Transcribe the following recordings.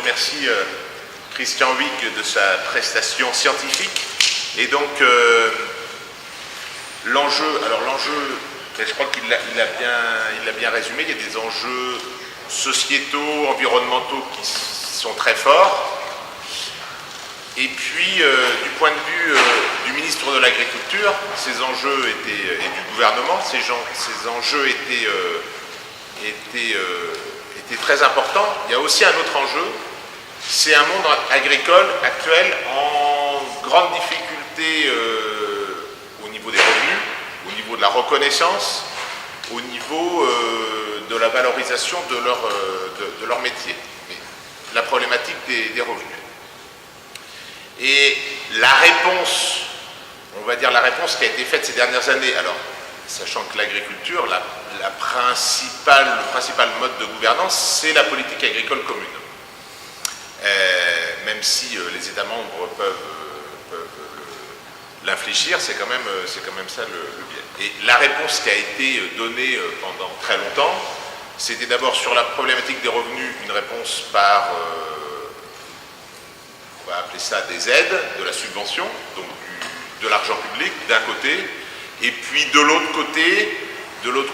remercie Christian Huyghe de sa prestation scientifique. Et donc, l'enjeu, je crois qu'il l'a bien résumé, il y a des enjeux sociétaux, environnementaux qui sont très forts. Et puis, du point de vue du ministre de l'Agriculture, ces enjeux étaient, et du gouvernement, ces enjeux étaient très importants. Il y a aussi un autre enjeu, c'est un monde agricole actuel en grande difficulté au niveau des revenus, au niveau de la reconnaissance, au niveau de la valorisation de leur métier, la problématique des revenus. Et la réponse, on va dire la réponse qui a été faite ces dernières années, alors sachant que l'agriculture, le principal mode de gouvernance, c'est la politique agricole commune. Même si les États membres peuvent l'infléchir, c'est quand même ça le biais. Et la réponse qui a été donnée pendant très longtemps, c'était d'abord sur la problématique des revenus, une réponse par, on va appeler ça des aides, de la subvention, donc de l'argent public d'un côté, et puis de l'autre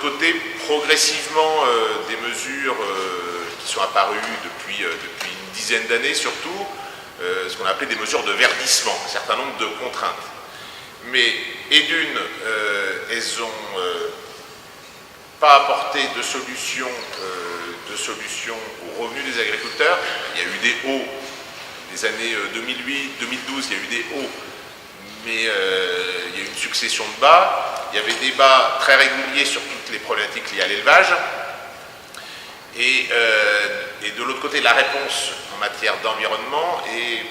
côté, progressivement des mesures qui sont apparues depuis une dizaine d'années surtout, ce qu'on a appelé des mesures de verdissement, un certain nombre de contraintes. Mais, et d'une, elles n'ont pas apporté de solution aux revenus des agriculteurs. Il y a eu des hauts, des années 2008, 2012, il y a eu des hauts, mais il y a eu une succession de bas. Il y avait des bas très réguliers sur toutes les problématiques liées à l'élevage. Et de l'autre côté, la réponse en matière d'environnement est,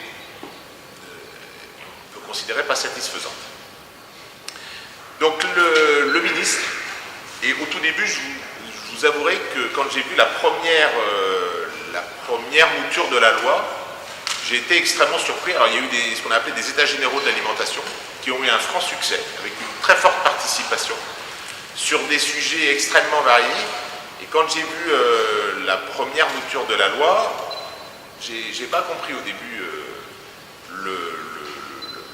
on peut considérer, pas satisfaisante. Donc le ministre, et au tout début, je vous avouerai que quand j'ai vu la première mouture de la loi, j'ai été extrêmement surpris. Alors il y a eu ce qu'on a appelé des états généraux de l'alimentation, qui ont eu un franc succès, avec une très forte participation, sur des sujets extrêmement variés. Et quand j'ai vu la première mouture de la loi, j'ai pas compris au début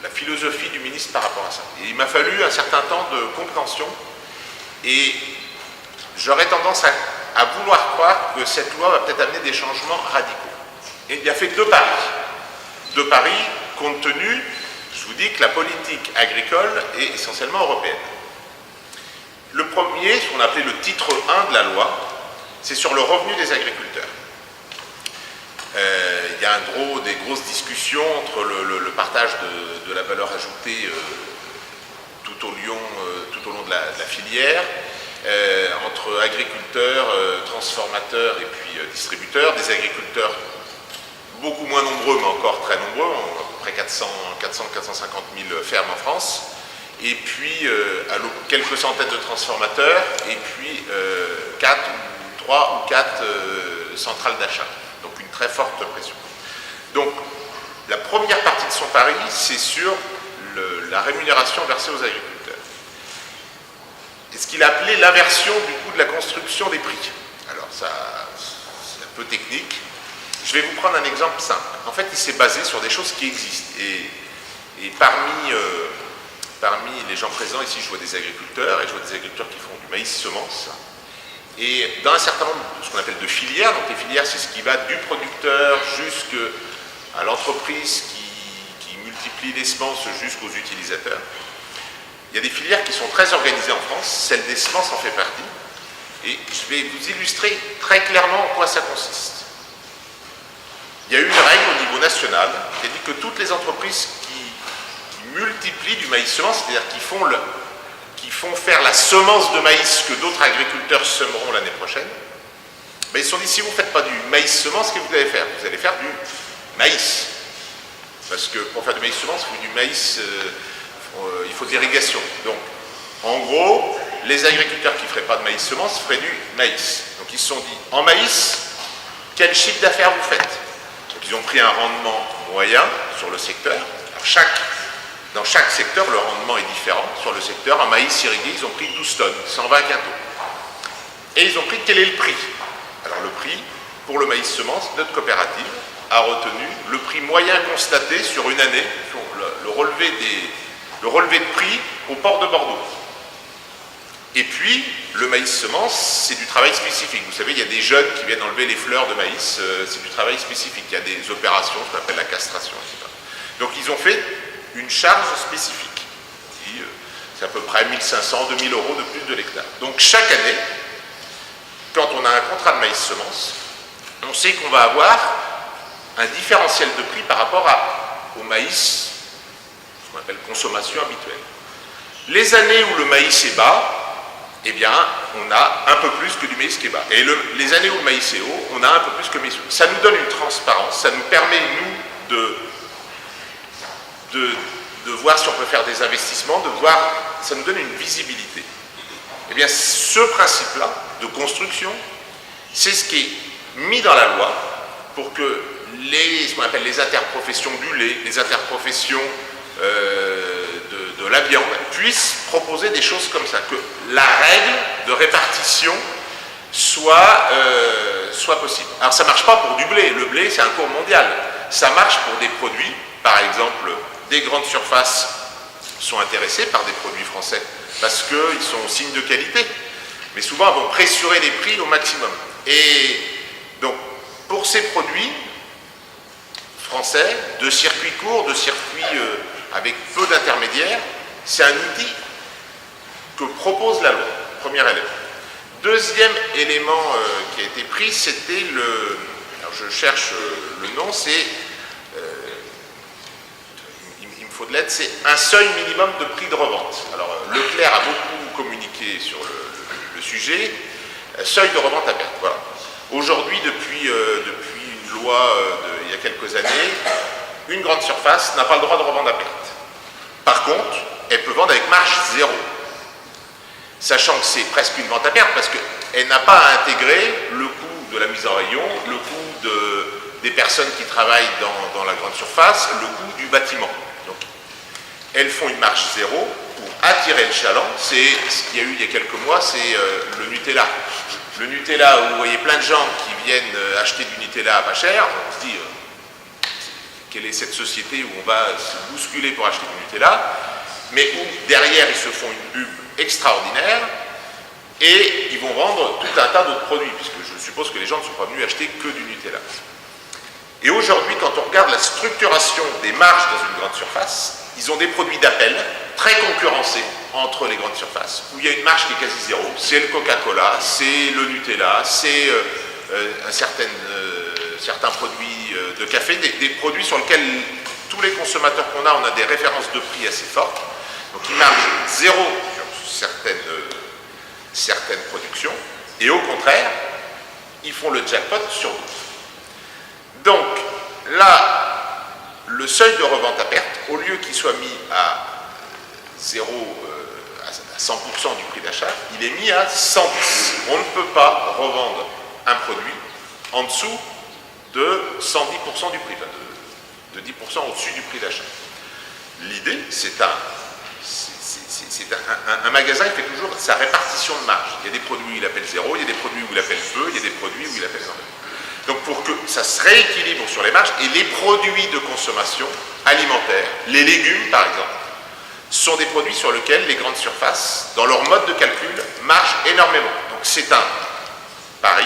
la philosophie du ministre par rapport à ça. Et il m'a fallu un certain temps de compréhension, et j'aurais tendance à vouloir croire que cette loi va peut-être amener des changements radicaux. Et il a fait deux paris compte tenu, je vous dis que la politique agricole est essentiellement européenne. Le premier, ce qu'on appelait le titre 1 de la loi, c'est sur le revenu des agriculteurs. Il y a des grosses discussions entre le partage de la valeur ajoutée tout au long de la filière, entre agriculteurs, transformateurs et puis distributeurs, des agriculteurs beaucoup moins nombreux, mais encore très nombreux, à peu près 400-450 000 fermes en France, et puis quelques centaines de transformateurs, et puis 3 ou 4 centrales d'achat. Donc une très forte pression. Donc la première partie de son pari, c'est sur la rémunération versée aux agriculteurs. Et ce qu'il a appelé l'inversion du coût de la construction des prix. Alors ça, c'est un peu technique. Je vais vous prendre un exemple simple. En fait, il s'est basé sur des choses qui existent. Et parmi les gens présents ici, je vois des agriculteurs, et je vois des agriculteurs qui font du maïs semence. Et dans un certain nombre de ce qu'on appelle de filières, donc les filières, c'est ce qui va du producteur jusqu'à l'entreprise qui multiplie les semences jusqu'aux utilisateurs. Il y a des filières qui sont très organisées en France, celle des semences en fait partie. Et je vais vous illustrer très clairement en quoi ça consiste. Il y a eu une règle au niveau national qui a dit que toutes les entreprises qui multiplient du maïs semence, c'est-à-dire qui font faire la semence de maïs que d'autres agriculteurs semeront l'année prochaine, ben ils se sont dit, si vous ne faites pas du maïs semence, qu'est-ce que vous allez faire? Vous allez faire du maïs. Parce que pour faire du maïs semence, il faut du maïs, il faut de l'irrigation. Donc, en gros, les agriculteurs qui ne feraient pas de maïs semence feraient du maïs. Donc ils se sont dit, en maïs, quel chiffre d'affaires vous faites? Donc ils ont pris un rendement moyen sur le secteur. Alors, dans chaque secteur, le rendement est différent. Sur le secteur, en maïs irrigué, ils ont pris 12 tonnes, 120 quintaux. Et ils ont pris quel est le prix? Alors le prix, pour le maïs semence, notre coopérative, a retenu le prix moyen constaté sur une année, le relevé de prix au port de Bordeaux. Et puis, le maïs semence, c'est du travail spécifique. Vous savez, il y a des jeunes qui viennent enlever les fleurs de maïs, c'est du travail spécifique. Il y a des opérations, ce qu'on appelle la castration, etc. Donc, ils ont fait une charge spécifique. C'est à peu près 1500, 2000 euros de plus de l'hectare. Donc, chaque année, quand on a un contrat de maïs semence, on sait qu'on va avoir un différentiel de prix par rapport au maïs, ce qu'on appelle consommation habituelle. Les années où le maïs est bas, eh bien, on a un peu plus que du maïs qui est bas. Et les années où le maïs est haut, on a un peu plus que le maïs haut. Ça nous donne une transparence, ça nous permet, nous, de voir si on peut faire des investissements, ça nous donne une visibilité. Eh bien, ce principe-là de construction, c'est ce qui est mis dans la loi pour que ce qu'on appelle les interprofessions du lait, les interprofessions de la viande puissent proposer des choses comme ça, que la règle de répartition soit possible. Alors ça ne marche pas pour du blé, le blé c'est un cours mondial, ça marche pour des produits, par exemple des grandes surfaces sont intéressées par des produits français parce qu'ils sont signes de qualité, mais souvent elles vont pressurer les prix au maximum. Et donc pour ces produits français, de circuits courts, de circuits avec peu d'intermédiaires, c'est un outil que propose la loi, premier élément. Deuxième élément qui a été pris, c'était alors je cherche le nom, c'est, il me faut de l'aide, c'est un seuil minimum de prix de revente. Alors Leclerc a beaucoup communiqué sur le sujet, seuil de revente à perte, voilà. Aujourd'hui, depuis une loi il y a quelques années, une grande surface n'a pas le droit de revendre à perte. Par contre, elle peut vendre avec marge zéro. Sachant que c'est presque une vente à perte parce qu'elle n'a pas à intégrer le coût de la mise en rayon, le coût des personnes qui travaillent dans la grande surface, le coût du bâtiment. Donc, elles font une marge zéro pour attirer le chaland. C'est ce qu'il y a eu il y a quelques mois, c'est le Nutella. Le Nutella, où vous voyez plein de gens qui viennent acheter du Nutella à pas cher, on se dit quelle est cette société où on va se bousculer pour acheter du Nutella, mais où derrière ils se font une pub extraordinaire et ils vont vendre tout un tas d'autres produits, puisque je suppose que les gens ne sont pas venus acheter que du Nutella. Et aujourd'hui, quand on regarde la structuration des marges dans une grande surface, ils ont des produits d'appel très concurrencés entre les grandes surfaces, où il y a une marge qui est quasi zéro. C'est le Coca-Cola, c'est le Nutella, c'est certains produits de café, des produits sur lesquels tous les consommateurs qu'on a, on a des références de prix assez fortes. Donc ils margent zéro sur certaines productions, et au contraire, ils font le jackpot sur d'autres. Donc là, le seuil de revente à perte, au lieu qu'il soit mis à 0, à 100% du prix d'achat, il est mis à 110. On ne peut pas revendre un produit en dessous de 110% du prix, de 10% au-dessus du prix d'achat. L'idée, c'est un magasin, il fait toujours sa répartition de marge. Il y a des produits où il appelle zéro, il y a des produits où il appelle peu, il y a des produits où il appelle énormément. Donc pour que ça se rééquilibre sur les marges, et les produits de consommation alimentaire, les légumes par exemple, sont des produits sur lesquels les grandes surfaces, dans leur mode de calcul, margent énormément. Donc c'est un pari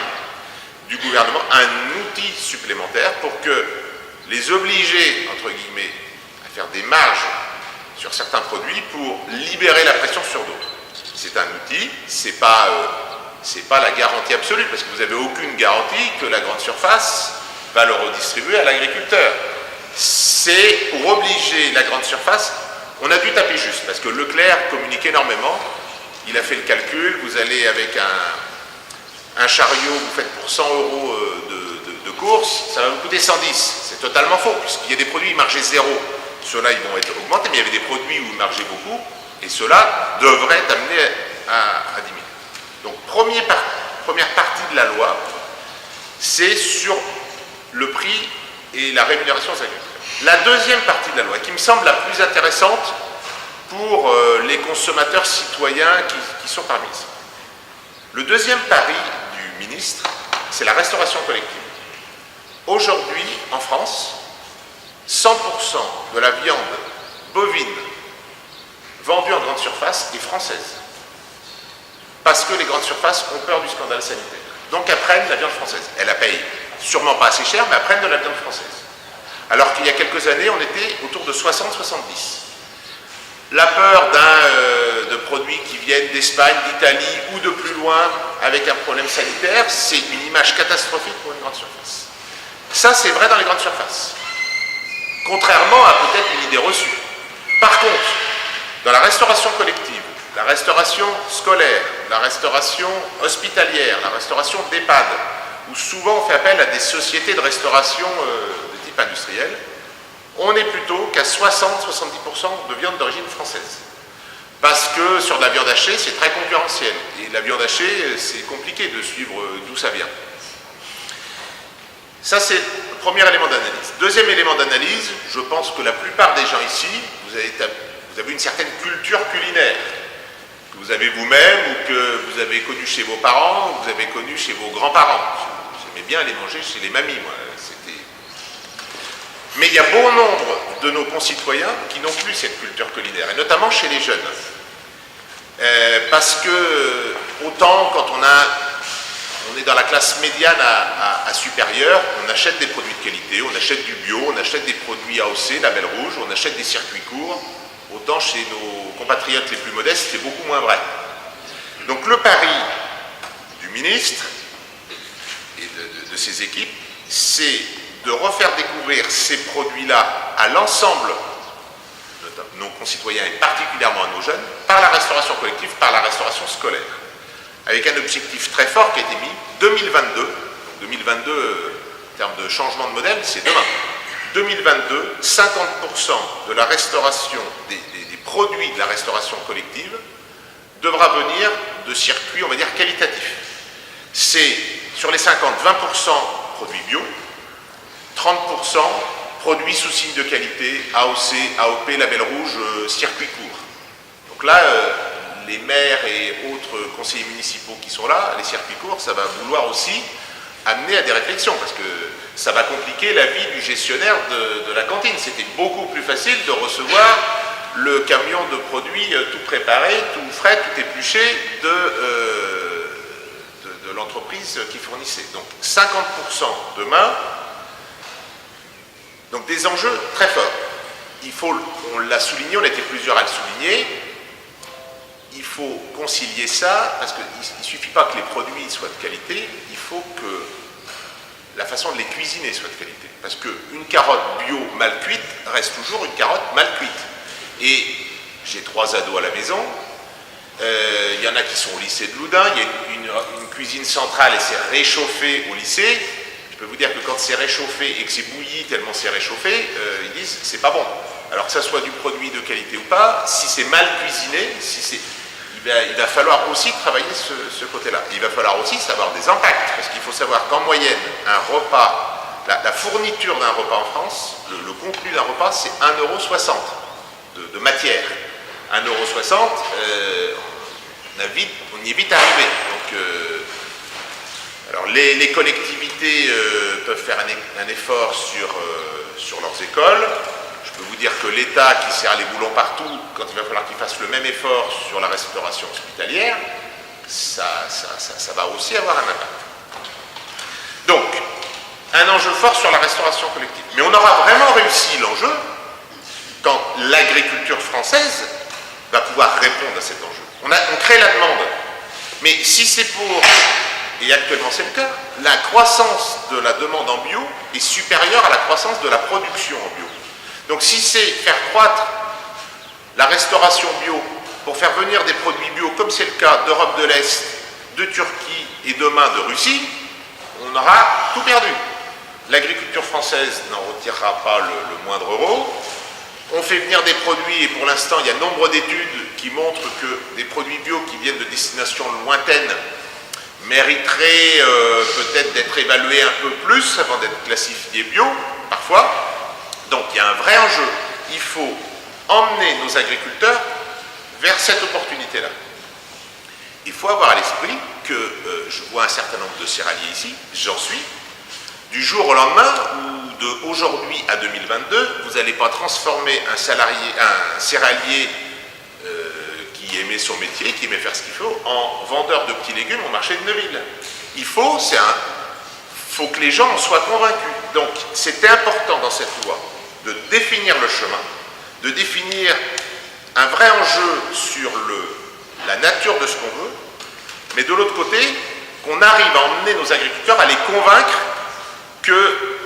du gouvernement, un outil supplémentaire pour que les obliger, entre guillemets, à faire des marges sur certains produits pour libérer la pression sur d'autres. C'est un outil, c'est pas la garantie absolue, parce que vous n'avez aucune garantie que la grande surface va le redistribuer à l'agriculteur. C'est pour obliger la grande surface. On a dû taper juste, parce que Leclerc communique énormément, il a fait le calcul, vous allez avec un chariot, vous faites pour 100 euros de course, ça va vous coûter 110. C'est totalement faux, puisqu'il y a des produits margés zéro, ceux-là ils vont être augmentés, mais il y avait des produits où ils margeaient beaucoup, et ceux-là devraient être amenés à diminuer. Donc première partie de la loi, c'est sur le prix et la rémunération des agriculteurs. La deuxième partie de la loi, qui me semble la plus intéressante pour les consommateurs citoyens qui sont parmi ici. Le deuxième pari du ministre, c'est la restauration collective. Aujourd'hui, en France, 100% de la viande bovine vendue en grande surface est française. Parce que les grandes surfaces ont peur du scandale sanitaire. Donc elles prennent la viande française. Elles la payent sûrement pas assez cher, mais elles prennent de la viande française. Alors qu'il y a quelques années, on était autour de 60-70. La peur de produits qui viennent d'Espagne, d'Italie ou de plus loin avec un problème sanitaire, c'est une image catastrophique pour une grande surface. Ça, c'est vrai dans les grandes surfaces. Contrairement à peut-être une idée reçue. Par contre, dans la restauration collective, la restauration scolaire, la restauration hospitalière, la restauration d'EHPAD, où souvent on fait appel à des sociétés de restauration de type industriel, on est plutôt qu'à 60-70% de viande d'origine française. Parce que sur de la viande hachée, c'est très concurrentiel. Et la viande hachée, c'est compliqué de suivre d'où ça vient. Ça, c'est le premier élément d'analyse. Deuxième élément d'analyse, je pense que la plupart des gens ici, vous avez une certaine culture culinaire, que vous avez vous-même ou que vous avez connu chez vos parents ou que vous avez connu chez vos grands-parents. J'aimais bien aller manger chez les mamies, moi. Mais il y a bon nombre de nos concitoyens qui n'ont plus cette culture culinaire, et notamment chez les jeunes. Parce que, autant quand on est dans la classe médiane à supérieure, on achète des produits de qualité, on achète du bio, on achète des produits AOC, label rouge, on achète des circuits courts, autant chez nos compatriotes les plus modestes, c'est beaucoup moins vrai. Donc le pari du ministre et de ses équipes, c'est de refaire découvrir ces produits-là à l'ensemble de nos concitoyens et particulièrement à nos jeunes, par la restauration collective, par la restauration scolaire. Avec un objectif très fort qui a été mis, 2022, donc 2022 en termes de changement de modèle, c'est demain. 2022, 50% de la restauration, des produits de la restauration collective devra venir de circuits, on va dire, qualitatifs. C'est sur les 50, 20% produits bio, 30% produits sous signe de qualité, AOC, AOP, label rouge, circuit court. Donc là, les maires et autres conseillers municipaux qui sont là, les circuits courts, ça va vouloir aussi amener à des réflexions, parce que ça va compliquer la vie du gestionnaire de la cantine. C'était beaucoup plus facile de recevoir le camion de produits tout préparé, tout frais, tout épluché de l'entreprise qui fournissait. Donc 50% demain, donc des enjeux très forts. Il faut, on l'a souligné, on était plusieurs à le souligner, il faut concilier ça, parce qu'il ne suffit pas que les produits soient de qualité, il faut que la façon de les cuisiner soit de qualité. Parce qu'une carotte bio mal cuite reste toujours une carotte mal cuite. Et j'ai 3 ados à la maison, il y en a qui sont au lycée de Loudun, il y a une cuisine centrale et c'est réchauffé au lycée. Je peux vous dire que quand c'est réchauffé et que c'est bouilli tellement c'est réchauffé, ils disent c'est pas bon. Alors que ça soit du produit de qualité ou pas, si c'est mal cuisiné, il va falloir aussi travailler ce côté-là. Il va falloir aussi savoir des impacts, parce qu'il faut savoir qu'en moyenne, un repas, la fourniture d'un repas en France, le contenu d'un repas, c'est 1,60 € de matière. 1,60 €, on y est vite arrivé. Donc, alors les collectivités peuvent faire un effort sur leurs écoles. Je peux vous dire que l'État qui serre les boulons partout, quand il va falloir qu'il fasse le même effort sur la restauration hospitalière, ça va aussi avoir un impact. Donc, un enjeu fort sur la restauration collective. Mais on aura vraiment réussi l'enjeu quand l'agriculture française va pouvoir répondre à cet enjeu. On crée la demande. Mais si c'est pour, et actuellement c'est le cas, la croissance de la demande en bio est supérieure à la croissance de la production en bio. Donc si c'est faire croître la restauration bio pour faire venir des produits bio, comme c'est le cas d'Europe de l'Est, de Turquie et demain de Russie, on aura tout perdu. L'agriculture française n'en retirera pas le moindre euro. On fait venir des produits, et pour l'instant il y a nombre d'études qui montrent que des produits bio qui viennent de destinations lointaines mériteraient peut-être d'être évalués un peu plus avant d'être classifiés bio, parfois. Donc il y a un vrai enjeu. Il faut emmener nos agriculteurs vers cette opportunité-là. Il faut avoir à l'esprit que, je vois un certain nombre de céréaliers ici, j'en suis, du jour au lendemain, ou d'aujourd'hui à 2022, vous n'allez pas transformer un céréalier qui aimait son métier, qui aimait faire ce qu'il faut, en vendeur de petits légumes au marché de Neuville. Faut que les gens en soient convaincus. Donc c'était important dans cette loi de définir le chemin, de définir un vrai enjeu sur la nature de ce qu'on veut, mais de l'autre côté, qu'on arrive à emmener nos agriculteurs à les convaincre que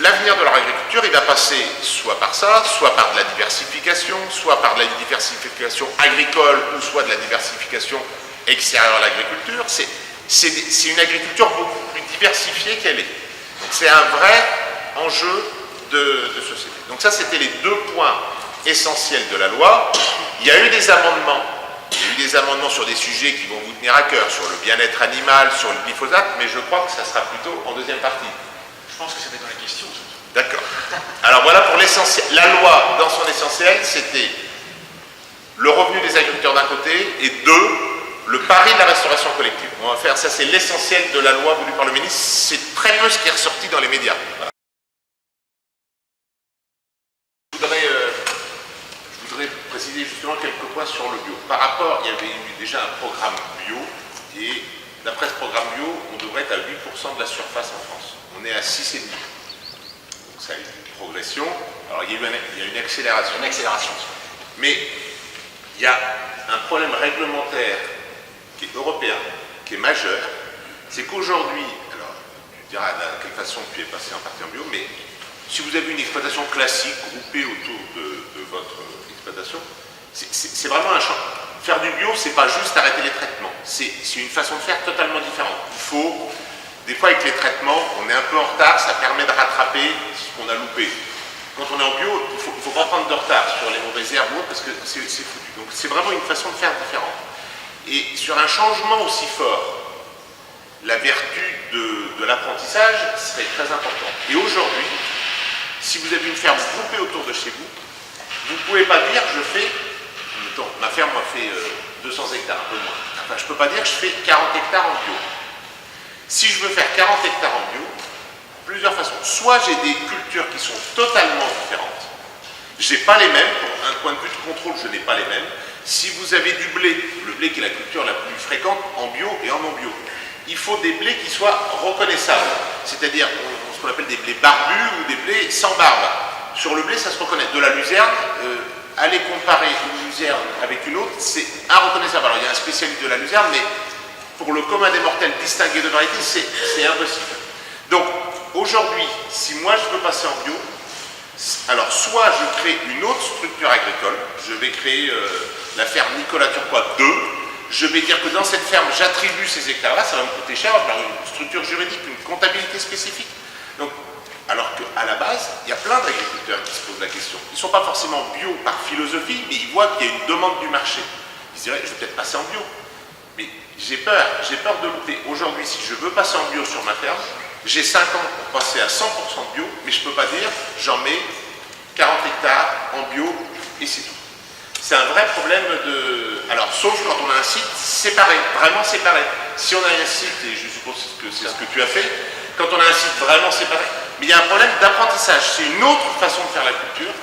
l'avenir de leur agriculture, il va passer soit par ça, soit par de la diversification, soit par de la diversification agricole, ou soit de la diversification extérieure à l'agriculture. C'est une agriculture beaucoup plus diversifiée qu'elle est. Donc c'est un vrai enjeu de société. Donc ça, c'était les deux points essentiels de la loi. Il y a eu des amendements. Il y a eu des amendements sur des sujets qui vont vous tenir à cœur, sur le bien-être animal, sur le glyphosate, mais je crois que ça sera plutôt en deuxième partie. Je pense que c'était dans la question. D'accord. Alors voilà pour l'essentiel. La loi, dans son essentiel, c'était le revenu des agriculteurs d'un côté, et deux, le pari de la restauration collective. On va faire ça, c'est l'essentiel de la loi voulue par le ministre. C'est très peu ce qui est ressorti dans les médias. Voilà. Je voudrais préciser justement quelques points sur le bio. Par rapport, il y avait eu déjà un programme bio, et d'après ce programme bio, on devrait être à 8% de la surface en France. On est à 6,5%. Donc ça a eu une progression. Alors il y a une accélération. Une accélération. Mais il y a un problème réglementaire qui est européen, qui est majeur. C'est qu'aujourd'hui, alors tu diras de quelle façon tu es passé en partie en bio, mais si vous avez une exploitation classique groupée autour de votre exploitation, c'est vraiment un champ. Faire du bio, c'est pas juste arrêter les traitements. C'est une façon de faire totalement différente. Il faut, des fois avec les traitements, on est un peu en retard, ça permet de rattraper ce qu'on a loupé. Quand on est en bio, il ne faut pas prendre de retard sur les mauvaises herbes parce que c'est foutu. Donc c'est vraiment une façon de faire différente. Et sur un changement aussi fort, la vertu de l'apprentissage serait très importante. Et aujourd'hui, si vous avez une ferme groupée autour de chez vous, vous ne pouvez pas dire je fais, mettons, ma ferme fait 200 hectares, un peu moins. Enfin, je ne peux pas dire je fais 40 hectares en bio. Si je veux faire 40 hectares en bio, plusieurs façons. Soit j'ai des cultures qui sont totalement différentes. Je n'ai pas les mêmes, pour un point de vue de contrôle, je n'ai pas les mêmes. Si vous avez du blé, le blé qui est la culture la plus fréquente en bio et en non bio, il faut des blés qui soient reconnaissables. C'est-à-dire ce qu'on appelle des blés barbus ou des blés sans barbe. Sur le blé, ça se reconnaît. De la luzerne, aller comparer une luzerne avec une autre, c'est inreconnaissable. Alors il y a un spécialiste de la luzerne, mais pour le commun des mortels, distinguer de variétés, c'est impossible. Donc aujourd'hui, si moi je veux passer en bio, alors soit je crée une autre structure agricole, je vais créer la ferme Nicolas Turquois 2, je vais dire que dans cette ferme j'attribue ces hectares-là, ça va me coûter cher, par une structure juridique, une comptabilité spécifique. Donc, alors qu'à la base, il y a plein d'agriculteurs qui se posent la question. Ils ne sont pas forcément bio par philosophie, mais ils voient qu'il y a une demande du marché. Ils se diraient, je vais peut-être passer en bio. Mais j'ai peur de louper. Aujourd'hui, si je veux passer en bio sur ma ferme, j'ai 5 ans pour passer à 100% de bio, mais je ne peux pas dire j'en mets 40 hectares en bio et c'est tout. C'est un vrai problème de... Alors, sauf quand on a un site séparé, vraiment séparé. Si on a un site, et je suppose que c'est ce que tu as fait, quand on a un site vraiment séparé, mais il y a un problème d'apprentissage. C'est une autre façon de faire la culture.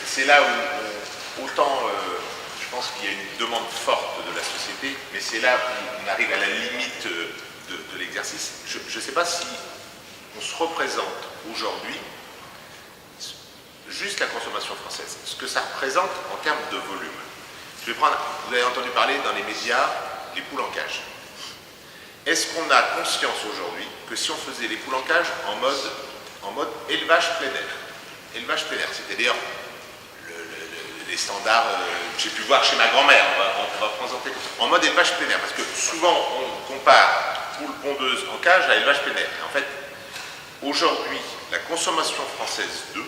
C'est là où autant... je pense qu'il y a une demande forte de la société, mais c'est là où on arrive à la limite de l'exercice. Je ne sais pas si on se représente aujourd'hui juste la consommation française, ce que ça représente en termes de volume. Je vais prendre, vous avez entendu parler dans les médias, les poules en cage. Est-ce qu'on a conscience aujourd'hui que si on faisait les poules en cage en mode élevage plein air, élevage plein air, c'est-à-dire les standards que j'ai pu voir chez ma grand-mère, on va présenter en mode élevage plein air, parce que souvent on compare poule pondeuse en cage à élevage plein air. En fait, aujourd'hui, la consommation française d'œufs,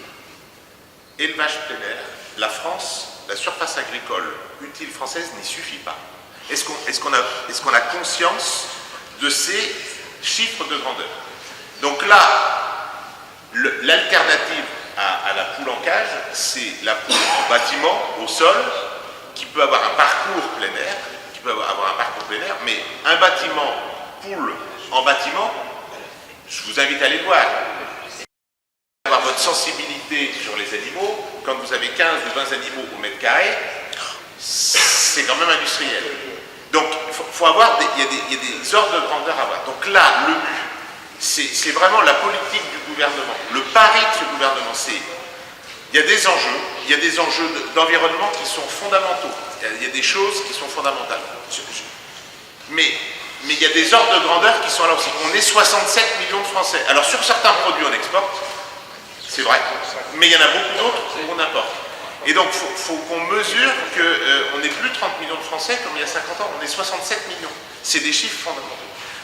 élevage plein air, la France, la surface agricole utile française n'y suffit pas. Est-ce qu'on a conscience de ces chiffres de grandeur? Donc là, l'alternative à la poule en cage, c'est la poule en bâtiment, au sol, qui peut avoir un parcours plein air, mais un bâtiment, poule en bâtiment, Je vous invite à aller voir. Avoir votre sensibilité sur les animaux, quand vous avez 15 ou 20 animaux au mètre carré, c'est quand même industriel. Donc, faut avoir il y a des ordres de grandeur à avoir. Donc là, le but, c'est vraiment la politique du gouvernement. Le pari de ce gouvernement, il y a des enjeux d'environnement qui sont fondamentaux. Il y a des choses qui sont fondamentales. Mais il y a des ordres de grandeur qui sont là aussi. On est 67 millions de Français. Alors sur certains produits, on exporte, c'est vrai, mais il y en a beaucoup d'autres qu'on importe. Et donc, il faut qu'on mesure qu'on n'est plus 30 millions de Français comme il y a 50 ans, on est 67 millions. C'est des chiffres fondamentaux.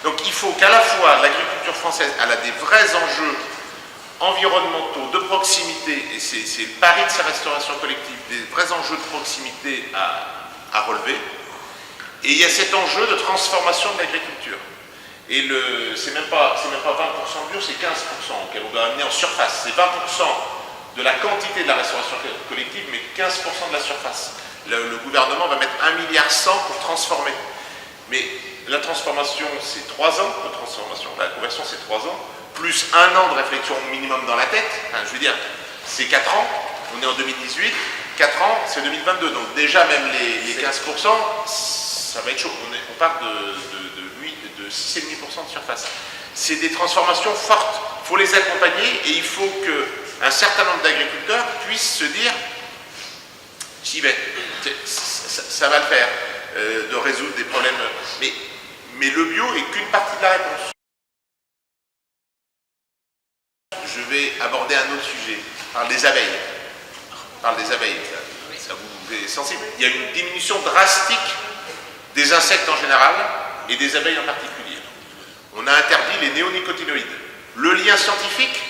Donc, il faut qu'à la fois l'agriculture française, elle a des vrais enjeux environnementaux, de proximité, et c'est le pari de sa restauration collective, des vrais enjeux de proximité à relever. Et il y a cet enjeu de transformation de l'agriculture. Et c'est même pas 20% de bio, c'est 15% auquel on doit amener en surface. C'est 20% de la quantité de la restauration collective, mais 15% de la surface. Le gouvernement va mettre 1,1 milliard pour transformer. Mais la transformation, c'est 3 ans de transformation. La conversion, c'est 3 ans, plus 1 an de réflexion minimum dans la tête. Enfin, je veux dire, c'est 4 ans. On est en 2018. 4 ans, c'est 2022. Donc déjà, même les 15%, ça va être chaud. On part de 6,5% de surface. C'est des transformations fortes. Il faut les accompagner et il faut qu'un certain nombre d'agriculteurs puissent se dire « j'y vais, ça va le faire ». De résoudre des problèmes. Mais le bio est qu'une partie de la réponse. Je vais aborder un autre sujet. Je parle des abeilles. Ça vous est sensible. Il y a une diminution drastique des insectes en général et des abeilles en particulier. On a interdit les néonicotinoïdes. Le lien scientifique,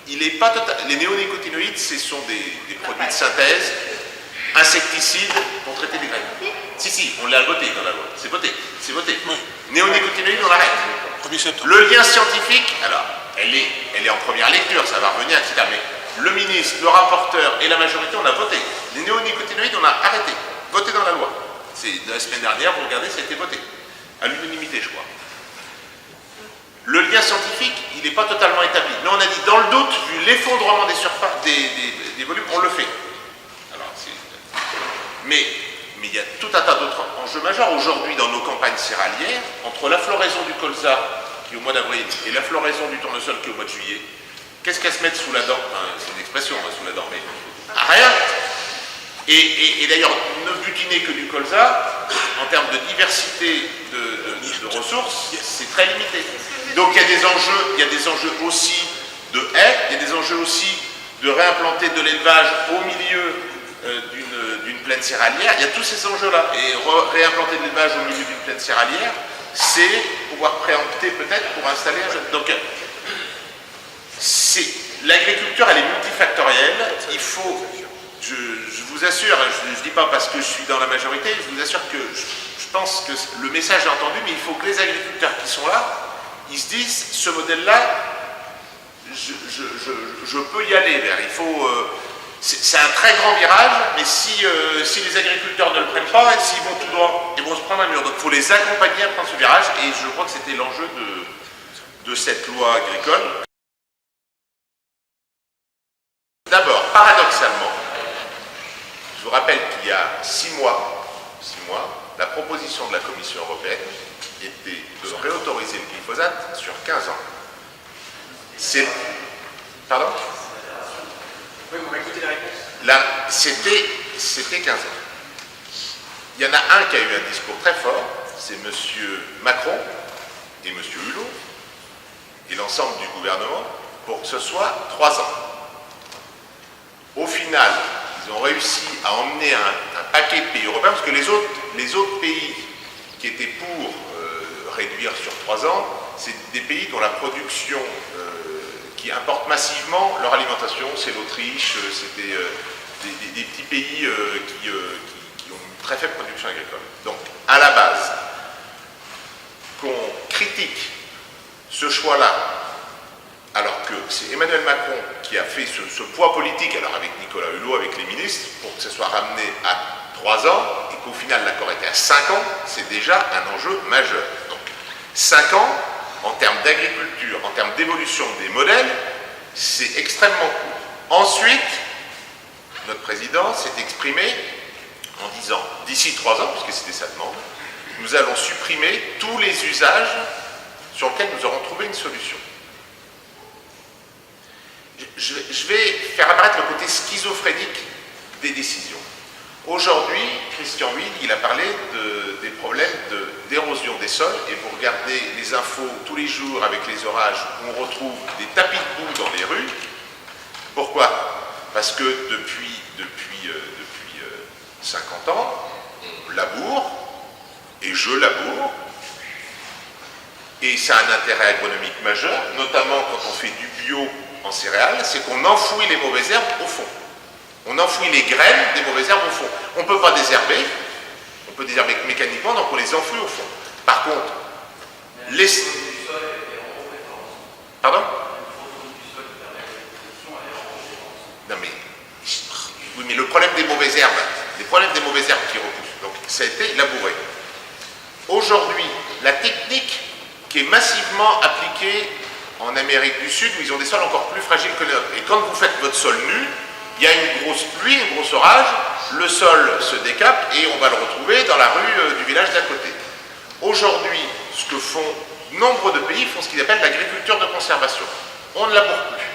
il n'est pas total. Les néonicotinoïdes, ce sont des produits de synthèse, insecticides pour traiter des graines. Si, on l'a voté dans la loi. C'est voté. Oui. Néonicotinoïdes, on l'arrête. Le lien scientifique, alors, elle est en première lecture, ça va revenir, etc. Mais le ministre, le rapporteur et la majorité, on a voté. Les néonicotinoïdes, on a arrêté. Voté dans la loi. C'est la semaine dernière, vous regardez, ça a été voté. À l'unanimité, je crois. Le lien scientifique, il n'est pas totalement établi. Mais on a dit, dans le doute, vu l'effondrement des surfaces, des volumes, on le fait. Alors, mais il y a tout un tas d'autres enjeux majeurs aujourd'hui dans nos campagnes céréalières, entre la floraison du colza, qui est au mois d'avril, et la floraison du tournesol, qui est au mois de juillet. Qu'est-ce qu'à se mettre sous la dent? C'est une expression, sous la dent, mais rien. Et d'ailleurs, ne butiner que du colza, en termes de diversité de ressources, c'est très limité. Donc il y a des enjeux aussi de haies, il y a des enjeux aussi de réimplanter de l'élevage au milieu d'une plaine céréalière. Il y a tous ces enjeux-là. Et réimplanter de l'élevage au milieu d'une plaine céréalière, c'est pouvoir préempter peut-être pour installer un jeune. Donc l'agriculture, elle est multifactorielle. Il faut, je vous assure, je ne dis pas parce que je suis dans la majorité, je vous assure que je pense que le message est entendu, mais il faut que les agriculteurs qui sont là, ils se disent, ce modèle-là, je peux y aller vers. Il faut... c'est un très grand virage, mais si les agriculteurs ne le prennent pas, s'ils vont tout droit, ils vont se prendre un mur. Donc il faut les accompagner à prendre ce virage, et je crois que c'était l'enjeu de cette loi agricole. D'abord, paradoxalement, je vous rappelle qu'il y a 6 mois, la proposition de la Commission européenne était de réautoriser le glyphosate sur 15 ans. Pardon ? Oui, on va écouter la réponse. Là, c'était 15 ans. Il y en a un qui a eu un discours très fort, c'est M. Macron et M. Hulot et l'ensemble du gouvernement pour que ce soit 3 ans. Au final, ils ont réussi à emmener un paquet de pays européens, parce que les autres pays qui étaient pour réduire sur 3 ans, c'est des pays dont la production, qui importent massivement leur alimentation, c'est l'Autriche, c'est des petits pays qui ont une très faible production agricole. Donc, à la base, qu'on critique ce choix-là, alors que c'est Emmanuel Macron qui a fait ce poids politique, alors avec Nicolas Hulot, avec les ministres, pour que ce soit ramené à 3 ans, et qu'au final l'accord était à 5 ans, c'est déjà un enjeu majeur. Donc 5 ans, en termes d'agriculture, en termes d'évolution des modèles, c'est extrêmement court. Ensuite, notre président s'est exprimé en disant, d'ici 3 ans, puisque c'était sa demande, nous allons supprimer tous les usages sur lesquels nous aurons trouvé une solution. Je vais faire apparaître le côté schizophrénique des décisions. Aujourd'hui, Christian Huyghe, il a parlé des problèmes d'érosion des sols, et vous regardez les infos tous les jours avec les orages, où on retrouve des tapis de boue dans les rues. Pourquoi? Parce que depuis 50 ans, on laboure, et je laboure, et ça a un intérêt agronomique majeur, notamment quand on fait du bio en céréales, c'est qu'on enfouit les mauvaises herbes au fond. On enfouit les graines des mauvaises herbes au fond. On ne peut pas désherber, on peut désherber mécaniquement, donc on les enfouit au fond. Par contre, les... Pardon? Non mais... Oui, mais le problème des mauvaises herbes, qui repoussent, donc ça a été labouré. Aujourd'hui, la technique qui est massivement appliquée en Amérique du Sud, où ils ont des sols encore plus fragiles que les nôtres. Et quand vous faites votre sol nu, il y a une grosse pluie, un gros orage, le sol se décape et on va le retrouver dans la rue du village d'à côté. Aujourd'hui, ce que font nombre de pays, font ce qu'ils appellent l'agriculture de conservation. On ne laboure plus.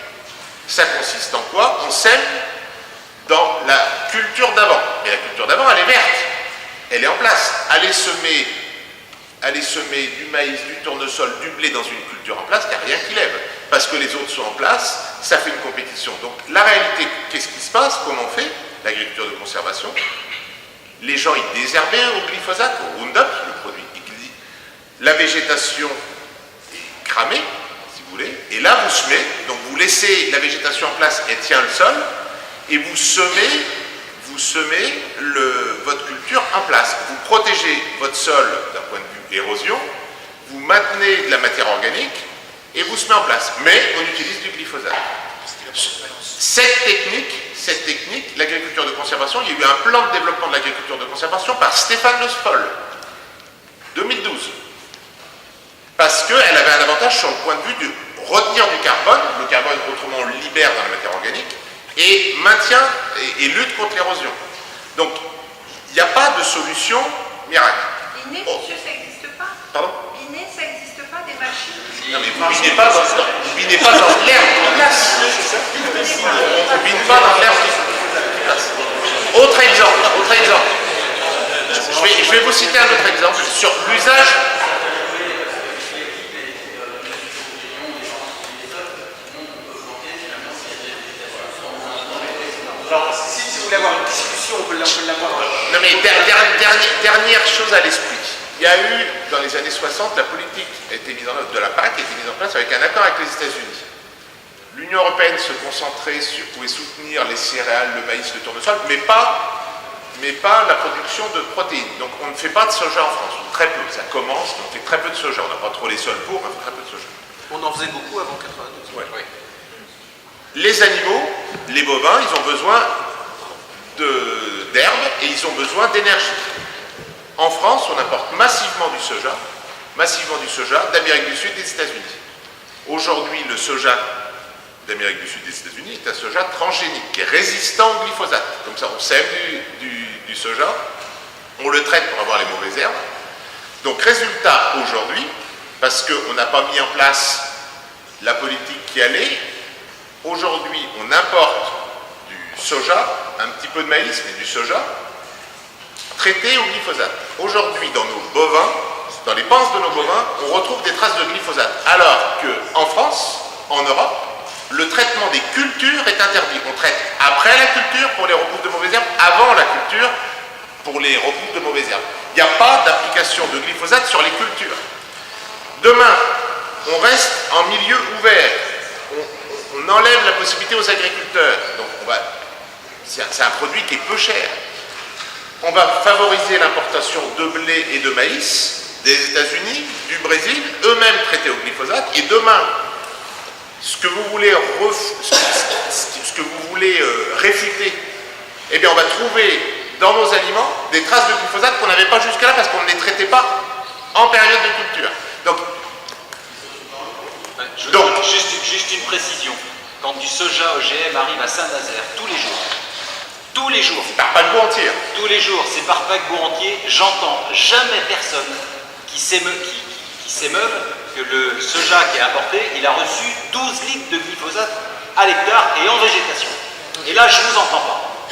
Ça consiste en quoi? On sème dans la culture d'avant. Et la culture d'avant, elle est verte. Elle est en place. Aller semer du maïs, du tournesol, du blé dans une culture en place, il n'y a rien qui lève. Parce que les autres sont en place, ça fait une compétition. Donc la réalité, qu'est-ce qui se passe? Comment on fait l'agriculture de conservation? Les gens, ils désherbaient au glyphosate, au Roundup, le produit. La végétation est cramée, si vous voulez, et là vous semez, donc vous laissez la végétation en place, elle tient le sol, et vous semez votre culture en place. Vous protégez votre sol d'un point de vue érosion, vous maintenez de la matière organique et vous semez en place. Mais on utilise du glyphosate. Cette technique, l'agriculture de conservation, il y a eu un plan de développement de l'agriculture de conservation par Stéphane Le Foll, 2012. Parce qu'elle avait un avantage sur le point de vue de retenir du carbone, le carbone autrement on le libère dans la matière organique, et maintient et lutte contre l'érosion. Donc, il n'y a pas de solution miracle. L'inné, monsieur, ça n'existe pas? Pardon? L'inné, ça n'existe pas, des machines? Non, mais vous ne binez pas dans l'herbe qui place. On ne bine pas dans l'herbe qui place. Autre exemple. Je vais vous citer un autre exemple sur l'usage. Alors, si vous voulez avoir une discussion, on peut l'avoir. Non mais dernière chose à l'esprit. Il y a eu, dans les années 60, la politique a été mise en œuvre de la PAC, a été mise en place avec un accord avec les États-Unis. L'Union européenne se concentrait sur, pouvait soutenir les céréales, le maïs, le tournesol, mais pas la production de protéines. Donc on ne fait pas de soja en France, ou très peu. Ça commence, mais on fait très peu de soja. On n'a pas trop les sols pour, mais on fait très peu de soja. On en faisait beaucoup avant 92. Ouais. Oui. Les animaux, les bovins, ils ont besoin d'herbe et ils ont besoin d'énergie. En France, on importe massivement du soja d'Amérique du Sud et des États-Unis. Aujourd'hui, le soja d'Amérique du Sud et des États-Unis est un soja transgénique, qui est résistant au glyphosate. Comme ça, on sème du soja, on le traite pour avoir les mauvaises herbes. Donc, résultat, aujourd'hui, parce qu'on n'a pas mis en place la politique qui allait, aujourd'hui, on importe du soja, un petit peu de maïs, mais du soja, traité au glyphosate. Aujourd'hui, dans nos bovins, dans les panses de nos bovins, on retrouve des traces de glyphosate. Alors qu'en France, en Europe, le traitement des cultures est interdit. On traite après la culture pour les repousses de mauvaises herbes, avant la culture pour les repousses de mauvaises herbes. Il n'y a pas d'application de glyphosate sur les cultures. Demain, on reste en milieu ouvert. On enlève la possibilité aux agriculteurs. Donc c'est un produit qui est peu cher. On va favoriser l'importation de blé et de maïs des États-Unis, du Brésil, eux-mêmes traités au glyphosate. Et demain, ce que vous voulez réfuter, eh bien on va trouver dans nos aliments des traces de glyphosate qu'on n'avait pas jusque-là parce qu'on ne les traitait pas en période de culture. Donc, Donc, juste une précision. Quand du soja OGM arrive à Saint-Nazaire, tous les jours, par paquebot entier. tous les jours, c'est par paquebot entier, j'entends jamais personne qui s'émeuve que le soja qui est apporté, il a reçu 12 litres de glyphosate à l'hectare et en végétation. Et là, je ne vous entends pas.